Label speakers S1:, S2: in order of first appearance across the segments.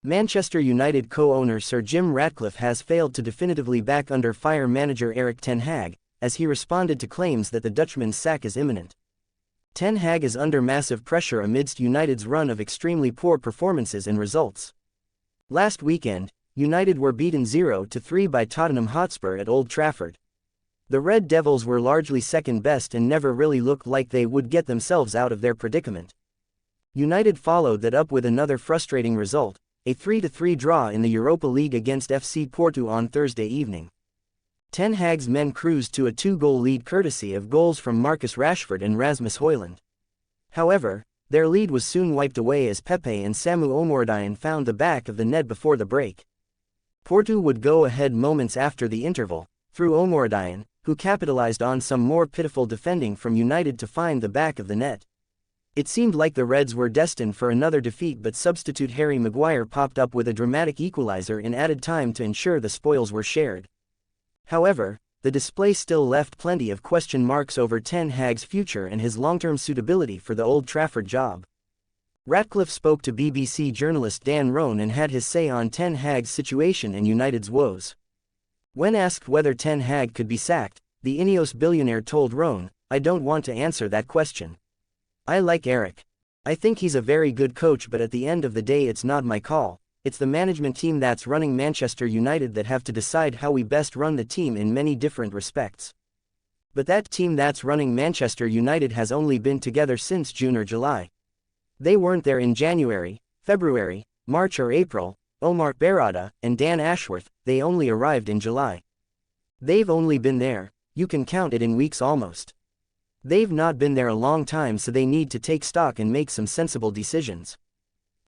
S1: Manchester United co-owner Sir Jim Ratcliffe has failed to definitively back under fire manager Erik ten Hag, as he responded to claims that the Dutchman's sack is imminent. Ten Hag is under massive pressure amidst United's run of extremely poor performances and results. Last weekend, United were beaten 0-3 by Tottenham Hotspur at Old Trafford. The Red Devils were largely second best and never really looked like they would get themselves out of their predicament. United followed that up with another frustrating result, a 3-3 draw in the Europa League against FC Porto on Thursday evening. Ten Hag's men cruised to a 2-goal lead courtesy of goals from Marcus Rashford and Rasmus Højlund. However, their lead was soon wiped away as Pepe and Samu Omorodion found the back of the net before the break. Porto would go ahead moments after the interval, through Omorodion, who capitalized on some more pitiful defending from United to find the back of the net. It seemed like the Reds were destined for another defeat, but substitute Harry Maguire popped up with a dramatic equalizer in added time to ensure the spoils were shared. However, the display still left plenty of question marks over Ten Hag's future and his long-term suitability for the Old Trafford job. Ratcliffe spoke to BBC journalist Dan Roan and had his say on Ten Hag's situation and United's woes. When asked whether Ten Hag could be sacked, the Ineos billionaire told Roan, "I don't want to answer that question. I like Erik. I think he's a very good coach, but at the end of the day it's not my call. It's the management team that's running Manchester United that have to decide how we best run the team in many different respects. But that team that's running Manchester United has only been together since June or July. They weren't there in January, February, March or April. Omar Berrada and Dan Ashworth, they only arrived in July. They've only been there, you can count it in weeks almost. They've not been there a long time, so they need to take stock and make some sensible decisions."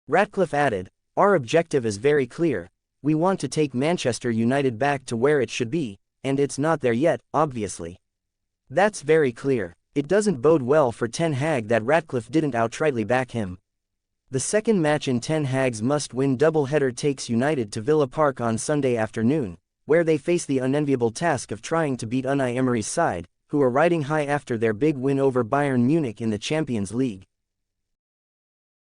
S1: Ratcliffe added, "Our objective is very clear. We want to take Manchester United back to where it should be, and it's not there yet, obviously. That's very clear." It doesn't bode well for Ten Hag that Ratcliffe didn't outrightly back him. The second match in Ten Hag's must-win doubleheader takes United to Villa Park on Sunday afternoon, where they face the unenviable task of trying to beat Unai Emery's side, who are riding high after their big win over Bayern Munich in the Champions League.